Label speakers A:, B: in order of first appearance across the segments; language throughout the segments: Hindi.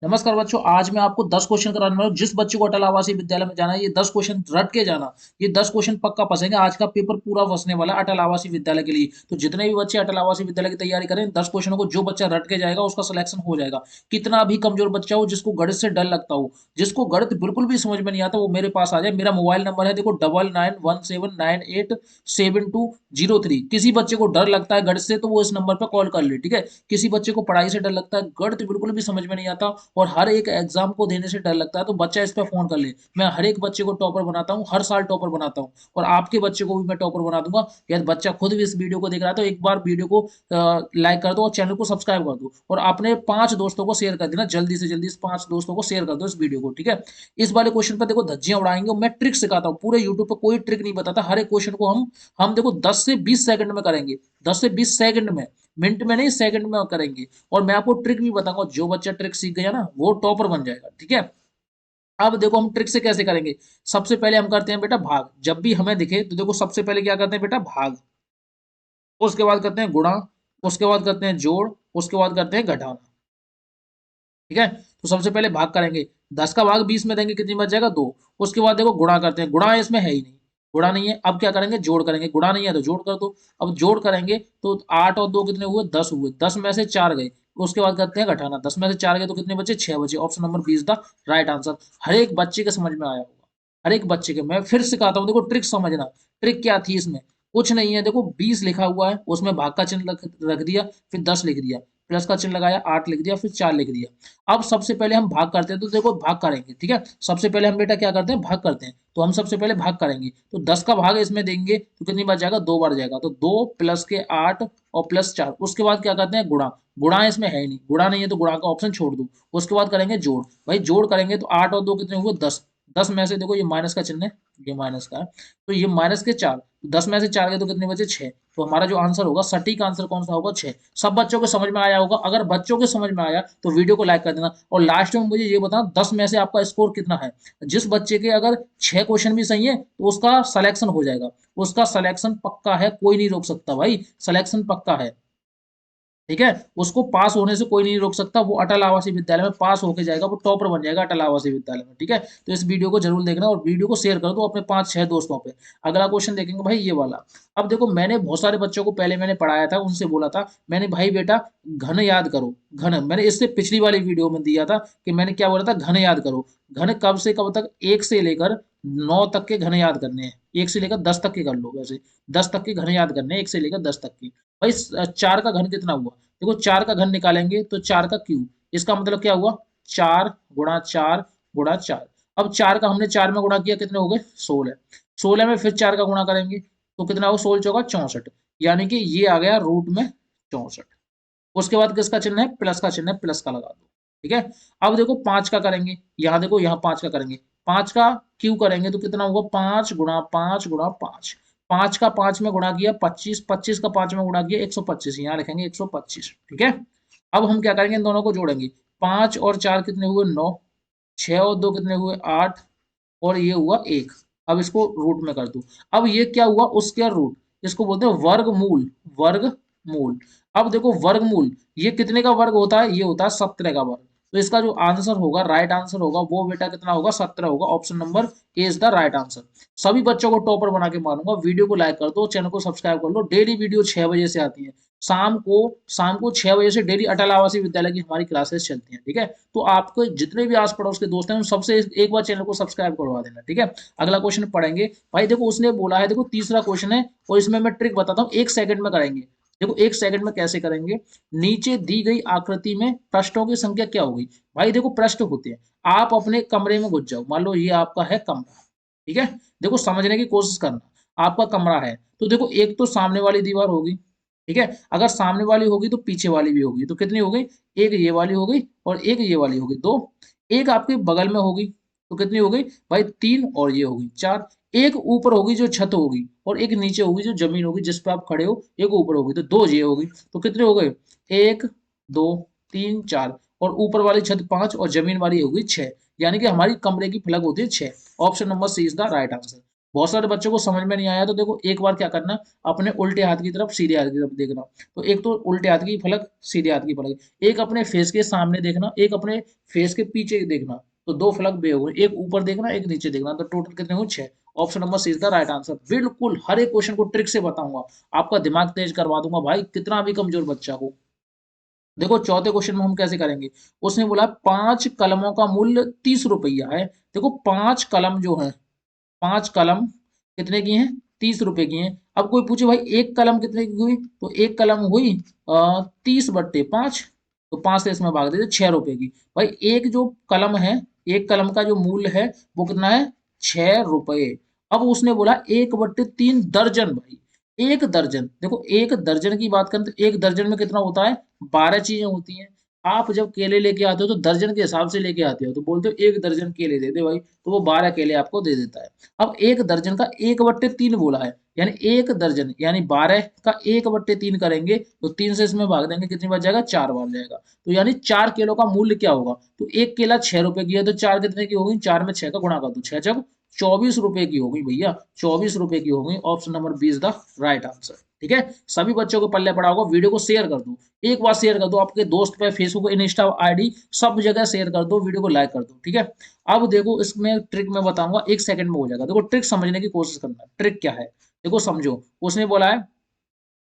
A: नमस्कार बच्चों, आज मैं आपको 10 क्वेश्चन कराने वाला हूँ। जिस बच्चे को अटल आवासीय विद्यालय में जाना है, ये 10 क्वेश्चन रट के जाना। ये 10 क्वेश्चन पक्का फंसेंगे। आज का पेपर पूरा फंसने वाला है अटल आवासीय विद्यालय के लिए। तो जितने भी बच्चे अटल आवासीय विद्यालय की तैयारी करें, 10 क्वेश्चनों को जो बच्चा रट के जाएगा उसका सिलेक्शन हो जाएगा। कितना भी कमजोर बच्चा हो, जिसको गणित से डर लगता हो, जिसको गणित बिल्कुल भी समझ में नहीं आता, वो मेरे पास आ जाए। मेरा मोबाइल नंबर है, देखो 9917987203। किसी बच्चे को डर लगता है गणित से तो वो इस नंबर पर कॉल कर ले, ठीक है। किसी बच्चे को पढ़ाई से डर लगता है, गणित बिल्कुल भी समझ में नहीं आता और हर एक एग्जाम को देने से डर लगता है, तो बच्चा इस पर फोन कर ले। मैं हर एक बच्चे को टॉपर बनाता हूँ, हर साल टॉपर बनाता हूँ और आपके बच्चे को भी मैं टॉपर बना दूंगा। यदि बच्चा खुद भी इस वीडियो को देख रहा है तो एक बार वीडियो को लाइक कर दो और चैनल को सब्सक्राइब कर दो और अपने 5 दोस्तों को शेयर कर देना। जल्दी से जल्दी इस 5 दोस्तों को शेयर कर दो इस वीडियो को, ठीक है। इस वाले क्वेश्चन पर देखो धज्जियां उड़ाएंगे और मैं ट्रिक सिखाता हूँ। पूरे यूट्यूब पर कोई ट्रिक नहीं बताता। हर एक क्वेश्चन को हम देखो 10 से 20 सेकंड में करेंगे। 10 से 20 सेकंड में, मिनट में नहीं, सेकंड में करेंगे। और मैं आपको ट्रिक भी बताऊंगा। जो बच्चा ट्रिक सीख गया ना वो टॉपर बन जाएगा, ठीक है। अब देखो हम ट्रिक से कैसे करेंगे। सबसे पहले हम करते हैं बेटा भाग। जब भी हमें दिखे तो देखो सबसे पहले क्या करते हैं बेटा, भाग। उसके बाद करते हैं गुणा। उसके बाद करते हैं जोड़। उसके बाद करते हैं घटाना, ठीक है। तो सबसे पहले भाग करेंगे। 10 का भाग 20 में देंगे, कितनी बच जाएगा, 2। उसके बाद देखो गुणा करते हैं। गुणा इसमें है ही नहीं, गुणा नहीं है। अब क्या करेंगे, जोड़ करेंगे। गुणा नहीं है तो जोड़ कर दो। अब जोड़ करेंगे तो 8 और 2 कितने हुए, 10 हुए। 10 में से 4 गए। उसके बाद करते हैं घटाना। 10 में से 4 गए तो कितने बचे, 6 बचे। Option number 20 the right answer. हर एक बच्चे के समझ में आया होगा, हर एक बच्चे के। मैं फिर सिखाता हूँ, देखो ट्रिक समझना। ट्रिक क्या थी इसमें, कुछ नहीं है। देखो 20 लिखा हुआ है, उसमें भाग का चिन्ह रख दिया, फिर 10 लिख दिया, प्लस का चिन्ह लगाया, 8 लिख दिया, फिर 4 लिख दिया। अब सबसे पहले हम भाग करते हैं, तो देखो भाग करेंगे, ठीक है। सबसे पहले हम बेटा क्या करते हैं, भाग करते हैं। तो हम सबसे पहले भाग करेंगे तो 10 का भाग इसमें देंगे तो कितनी बार जाएगा, 2 बार जाएगा। तो 2 प्लस के 8 और प्लस 4। उसके बाद क्या करते हैं, गुणा। गुणा इसमें है ही नहीं, गुणा नहीं है तो गुणा का ऑप्शन छोड़ दो। उसके बाद करेंगे जोड़। भाई जोड़ करेंगे तो 8 और 2 कितने हुए, 10। 10 में से देखो ये माइनस का चिन्ह है, ये माइनस का है, तो ये माइनस के 4। 10 में से 4 गए तो कितने बचे, 6। तो हमारा जो आंसर होगा, सटीक आंसर कौन सा होगा, 6। सब बच्चों को समझ में आया होगा। अगर बच्चों के समझ में आया तो वीडियो को लाइक कर देना और लास्ट में मुझे ये बताना 10 में से आपका स्कोर कितना है। जिस बच्चे के अगर 6 क्वेश्चन भी सही है तो उसका सिलेक्शन हो जाएगा। उसका सिलेक्शन पक्का है, कोई नहीं रोक सकता भाई, सिलेक्शन पक्का है, ठीक है। उसको पास होने से कोई नहीं रोक सकता। वो अटल आवासीय विद्यालय में पास होके जाएगा, वो टॉपर बन जाएगा अटल आवासीय विद्यालय में, ठीक है। तो इस वीडियो को जरूर देखना और वीडियो को शेयर कर दो अपने 5-6 दोस्तों पे। अगला क्वेश्चन देखेंगे भाई, ये वाला। अब देखो मैंने बहुत सारे बच्चों को पहले मैंने पढ़ाया था, उनसे बोला था मैंने, भाई बेटा घन याद करो। घन मैंने इससे पिछली वाली वीडियो में दिया था कि मैंने क्या बोला था, घन याद करो। घन कब से कब तक, 1 से लेकर 9 तक के घन याद करने हैं। 1 से लेकर 10 तक के कर लो, वैसे 10 तक के घन याद करने हैं, 1 से लेकर 10 तक की। भाई 4 का घन कितना हुआ, देखो 4 का घन निकालेंगे तो 4 का क्यूब। इसका मतलब क्या हुआ, 4 गुणा 4 गुणा 4। अब 4 का हमने 4 में गुणा किया, कितने हो गए, 16। 16 में फिर 4 का गुणा करेंगे तो कितना होगा, 16 चौका 64। यानी कि ये आ गया रूट में 64। उसके बाद किसका चिन्ह है, प्लस का चिन्ह है, प्लस का लगा दो, ठीक है। अब देखो 5 का करेंगे, यहाँ देखो यहाँ 5 का करेंगे। 5 का क्यू करेंगे तो कितना होगा, 5 गुणा 5 गुणा 5। 5 का 5 में गुणा किया 25, 25 का 5 में गुणा किया 125, यहाँ लिखेंगे 125, ठीक है। अब हम क्या करेंगे, इन दोनों को जोड़ेंगे। 5 और 4 कितने हुए, 9। 6 और 2 कितने हुए, 8। और ये हुआ 1। अब इसको रूट में कर दो। अब ये क्या हुआ, स्क्वायर रूट। इसको बोलते हैं वर्गमूल। वर्गमूल। अब देखो वर्गमूल ये कितने का वर्ग होता है, ये होता है 17 का वर्ग। तो इसका जो आंसर होगा, राइट आंसर होगा, वो बेटा कितना होगा, 17 होगा। Option number A is the right answer. सभी बच्चों को टॉपर बना के मारूंगा। वीडियो को लाइक कर दो, चैनल को सब्सक्राइब कर लो। डेली वीडियो 6 बजे से आती है। शाम को 6 बजे से डेली अटल आवासीय विद्यालय की हमारी क्लासेस चलती हैं, ठीक है। तो आपको जितने भी आस पड़ोस के दोस्त हैं उन सबसे एक बार चैनल को सब्सक्राइब करवा देना, ठीक है। अगला क्वेश्चन पढ़ेंगे। भाई देखो उसने बोला है, देखो तीसरा क्वेश्चन है और इसमें मैं ट्रिक बताता हूँ, 1 सेकंड में करेंगे। देखो 1 सेकंड में कैसे करेंगे, नीचे दी गई आकृति में पृष्ठों की संख्या क्या होगी। भाई देखो पृष्ठ होते हैं, आप अपने कमरे में घुस जाओ, मान लो ये आपका है कमरा, ठीक है। देखो समझने की कोशिश करना। आपका कमरा है तो देखो एक तो सामने वाली दीवार होगी, ठीक है। अगर सामने वाली होगी तो पीछे वाली भी होगी, तो कितनी हो गई, एक ये वाली हो गई और एक ये वाली हो गई, 2। एक आपके बगल में होगी तो कितनी हो गई भाई, 3। और ये होगी 4। एक ऊपर होगी जो छत होगी और एक नीचे होगी जो जमीन होगी जिस पे आप खड़े हो, एक ऊपर होगी, तो 2 ये होगी। तो कितने हो गए, 1 2 3 4। और ऊपर वाली छत 5 और जमीन वाली होगी 6। यानी कि हमारी कमरे की फ्लग होती है 6। Option number C is the right answer. बहुत सारे बच्चों को समझ में नहीं आया तो देखो एक बार क्या करना, अपने उल्टे हाथ की तरफ सीधे हाथ की तरफ देखना। तो एक तो उल्टे हाथ की फलक, सीधे हाथ की फलक, एक अपने फेस के सामने देखना, एक अपने फेस के पीछे देखना। तो दो फलक बे हो गए, एक ऊपर देखना एक नीचे देखना, तो टोटल कितने हुए, 6। Option number C is the right answer. बिल्कुल हर एक क्वेश्चन को ट्रिक से बताऊंगा, आपका दिमाग तेज करवा दूंगा भाई, कितना भी कमजोर बच्चा हो। देखो चौथे क्वेश्चन में हम कैसे करेंगे। उसने बोला 5 कलमों का मूल्य 30 रुपया है। देखो 5 कलम जो है, 5 कलम कितने की हैं, 30 रुपए की हैं। अब कोई पूछे भाई एक कलम कितने की हुई, तो एक कलम हुई 30/5, तो 5 से इसमें भाग दीजिए, 6 रुपए की। भाई एक जो कलम है, एक कलम का जो मूल्य है वो कितना है, 6 रुपए। अब उसने बोला 1/3 दर्जन। भाई एक दर्जन, देखो एक दर्जन की बात करें तो एक दर्जन में कितना होता है, 12 चीजें होती हैं। आप जब केले लेके आते हो तो दर्जन के हिसाब से लेके आते हो, तो बोलते हो 1 दर्जन केले दे दे भाई, तो वो 12 केले आपको दे देता है। अब एक दर्जन का 1/3 बोला है, यानी एक दर्जन यानी 12 का 1/3 करेंगे तो 3 से इसमें भाग देंगे, कितनी बार जाएगा, 4 बार जाएगा। तो यानी 4 किलो का मूल्य क्या होगा, तो एक केला 6 रुपए की है, तो 4 कितने की होगी, 4 में 6 का गुणा कर दो, 6 24 रुपए की होगी भैया, 24 रुपए की होगी। Option number B is the right answer. ठीक है, सभी बच्चों को पल्ले पड़ा होगा। वीडियो को शेयर कर दो, एक बार शेयर कर दो, आपके दोस्त पे, फेसबुक, इंस्टा आईडी, सब जगह शेयर कर दो, वीडियो को लाइक कर दो। ठीक है, अब देखो इसमें ट्रिक मैं बताऊंगा, 1 सेकंड में हो जाएगा। देखो ट्रिक समझने की कोशिश करना, ट्रिक क्या है, देखो समझो। उसने बोला है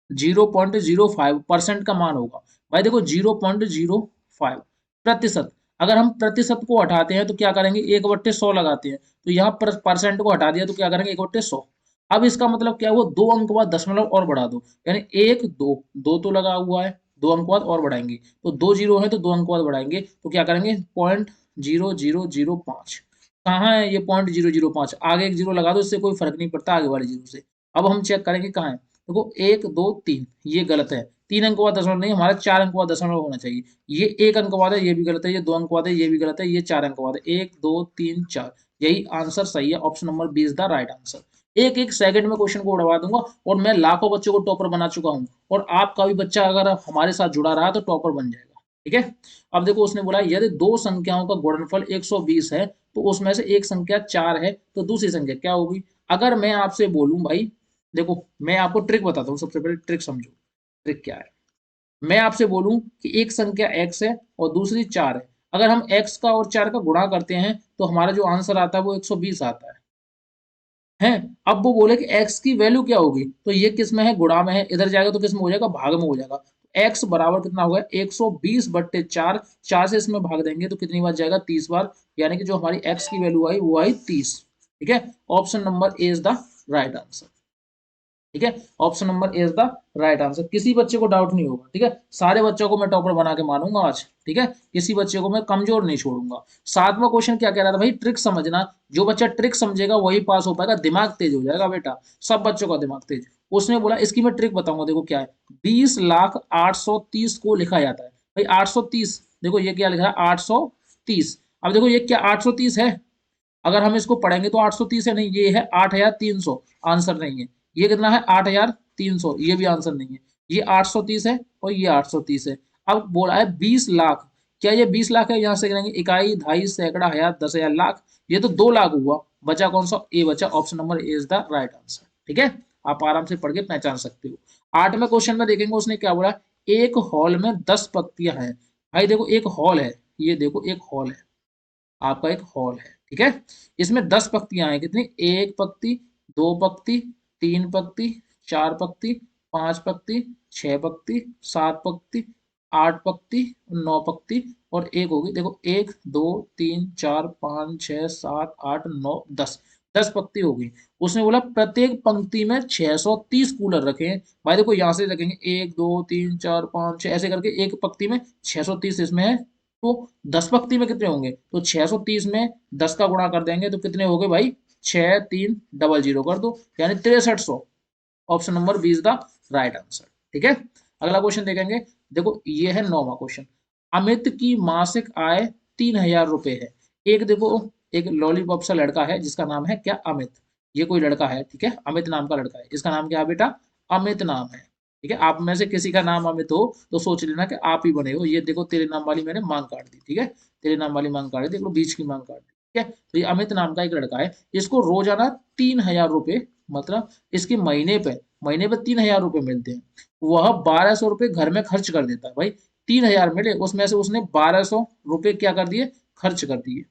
A: 0.05% का मान होगा। भाई देखो 0.05 प्रतिशत, अगर हम प्रतिशत को हटाते हैं तो क्या करेंगे, 1/100 लगाते हैं, तो यहाँ पर परसेंट को हटा दिया तो क्या करेंगे, 1/100। अब इसका मतलब क्या हुआ, 2 अंक बाद दशमलव और बढ़ा दो, यानी 1 2, दो तो लगा हुआ है, 2 अंक बाद और बढ़ाएंगे, तो 2 जीरो है तो 2 अंक बाद बढ़ाएंगे, तो क्या करेंगे, 0.0005। कहाँ है ये 0.005, आगे एक जीरो लगा दो, इससे कोई फर्क नहीं पड़ता आगे वाले जीरो से। अब हम चेक करेंगे कहाँ है, देखो 1 2 3, ये गलत है, 3 अंक बाद दशमलव नहीं, हमारा 4 अंक बाद दशमलव होना चाहिए। ये 1 अंक बाद है, ये भी गलत है, ये 2 अंक बाद है, ये भी गलत है, ये 4 अंक बाद है, 1 2 3 4, यही आंसर सही है। Option number B is the right answer. एक एक सेकंड में क्वेश्चन को उड़वा दूंगा, और मैं लाखों बच्चों को टॉपर बना चुका हूँ, और आपका भी बच्चा अगर हमारे साथ जुड़ा रहा तो टॉपर बन जाएगा। ठीक है, अब देखो उसने बोला यदि दो संख्याओं का गुणनफल 120 है, तो उसमें से एक संख्या 4 है, तो दूसरी संख्या क्या होगी। अगर मैं आपसे बोलूं भाई, देखो मैं आपको ट्रिक बताता हूँ, सबसे पहले ट्रिक समझो। ट्रिक क्या है, मैं आपसे बोलूं कि एक संख्या x है और दूसरी 4 है, अगर हम x का और 4 का गुणा करते हैं तो हमारा जो आंसर आता है वो 120 आता है। हैं, अब वो बोले कि x की वैल्यू क्या होगी, तो ये किस में है, गुणा में है, इधर जाएगा तो किस में हो जाएगा, भाग में हो जाएगा। x बराबर कितना होगा, 120/4, 4 से इसमें भाग देंगे तो कितनी बार जाएगा, 30 बार, यानी कि जो हमारी x की वैल्यू आई वो आई 30। ठीक है, option number A is the right answer. ठीक है, option number A is the right answer. किसी बच्चे को डाउट नहीं होगा, ठीक है, सारे बच्चों को मैं टॉपर बना के मानूंगा आज। ठीक है, किसी बच्चे को मैं कमजोर नहीं छोड़ूंगा। 7वां क्वेश्चन क्या कह रहा था भाई, ट्रिक समझना, जो बच्चा ट्रिक समझेगा वही पास हो पाएगा, दिमाग तेज हो जाएगा बेटा, सब बच्चों का दिमाग तेज। उसने बोला इसकी मैं ट्रिक बताऊंगा, देखो क्या है, 20,830 को लिखा जाता है। भाई 830, देखो ये क्या लिखा है, 830। अब देखो ये क्या 830 है, अगर हम इसको पढ़ेंगे तो 830 है, नहीं ये है 8,300, आंसर नहीं है। ये कितना है, 8,300, ये भी आंसर नहीं है। ये 830 है और ये 830 है। अब बोला है 20 लाख, क्या ये 20 लाख है, यहाँ से करेंगे इकाई, दहाई, सैकड़ा, हजार, 10,000, लाख, ये तो 2 लाख हुआ, बचा कौन सा, ए बचा। Option number A is the right answer. ठीक है, आप आराम से पढ़ के पहचान सकते हो। 8वें क्वेश्चन में देखेंगे उसने क्या बोला, एक हॉल में 10 पक्तियां हैं। भाई देखो एक हॉल है, ये देखो एक हॉल है, आपका एक हॉल है। ठीक है, इसमें 10 पंक्तियां हैं, कितनी, एक पंक्ति, दो पंक्ति, तीन पंक्ति, चार पंक्ति, पांच पंक्ति, छह पंक्ति, सात पंक्ति, आठ पंक्ति, नौ पंक्ति, और एक होगी, देखो 1 2 3 4 5 6 7 8 9 10, 10 पंक्ति होगी। उसने बोला प्रत्येक पंक्ति में 630 कूलर रखें। भाई देखो यहाँ से रखेंगे 1 2 3 4 5 6, ऐसे करके एक पंक्ति में 630 इसमें है, तो 10 पंक्ति में कितने होंगे, तो 630 में 10 का गुणा कर देंगे तो कितने हो गए भाई, 6300 कर दो, यानी 6300। Option number B is the right answer. ठीक है, अगला क्वेश्चन देखेंगे। देखो ये है 9वां क्वेश्चन। अमित की मासिक आय 3,000 रुपए है। एक देखो, एक लॉलीपॉप सा लड़का है जिसका नाम है क्या, अमित। ये कोई लड़का है, ठीक है, अमित नाम का लड़का है, इसका नाम क्या है बेटा, अमित नाम है। ठीक है, आप में से किसी का नाम अमित हो तो सोच लेना कि आप ही बने हो। ये देखो तेरे नाम वाली मैंने मांग काट दी, ठीक है, तेरे नाम वाली मांग काट दी, देख लो बीच की मांग काट दी। ठीक है। तो ये अमित नाम का एक लड़का है, इसको रोजाना 3,000 रुपये, मतलब इसके महीने पे 3,000 रुपये मिलते हैं। वह 1,200 रुपये घर में खर्च कर देता है भाई। 3,000 मिले, उसमें से उसने 1,200 रुपये क्या कर दिए, खर्च कर दिए।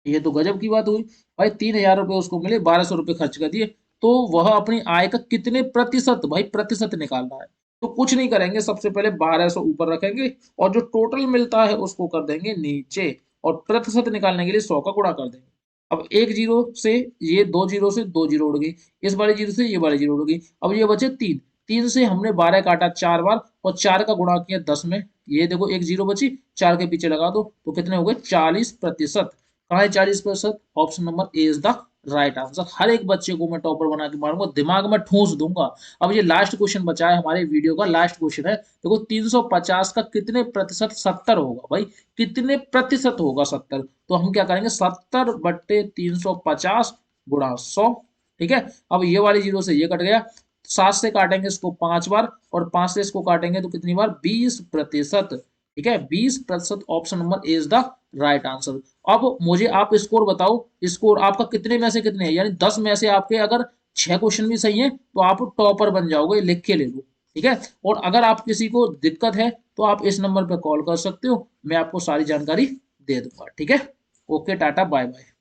A: ये तो गजब की बात हुई भाई। 3,000 रुपये उसको मिले, 1,200 रुपये खर्च कर दिए। तो वह अपनी आय का कितने प्रतिशत, भाई प्रतिशत निकालना है। तो कुछ नहीं करेंगे, सबसे पहले 1,200 ऊपर रखेंगे और जो टोटल मिलता है उसको कर देंगे नीचे, और प्रतिशत निकालने के लिए 100 का गुणा कर देंगे। अब एक जीरो से, ये दो जीरो से दो जीरो उड़ गई, इस वाले जीरो से ये वाले जीरो उड़ गई। अब ये बचे तीन, तीन से हमने 12 काटा 4 बार, और 4 का गुणा किया 10 में। ये देखो एक जीरो बची, 4 के पीछे लगा दो, तो कितने हो गए, 40%। कहाँ है 40%? Option number A is the right answer. हर एक बच्चे को मैं टॉपर बना के मारूंगा, दिमाग में ठूस दूंगा। अब ये लास्ट क्वेश्चन बचा है, हमारे वीडियो का लास्ट क्वेश्चन है। देखो 350 का कितने प्रतिशत 70 होगा भाई, कितने प्रतिशत होगा 70? तो हम क्या करेंगे, 70/350 गुणा 100। ठीक है। अब ये वाली जीरो से ये कट गया, 7 से काटेंगे इसको 5 बार, और 5 से इसको काटेंगे तो कितनी बार, 20%। ठीक है, 20%। Option number A is the right answer. अब मुझे आप स्कोर बताओ, स्कोर आपका कितने में से कितने हैं, यानी 10 में से आपके अगर 6 क्वेश्चन भी सही है तो आप टॉपर बन जाओगे, लिख के ले लो। ठीक है। और अगर आप किसी को दिक्कत है तो आप इस नंबर पर कॉल कर सकते हो, मैं आपको सारी जानकारी दे दूंगा। ठीक है। Okay, tata, bye bye.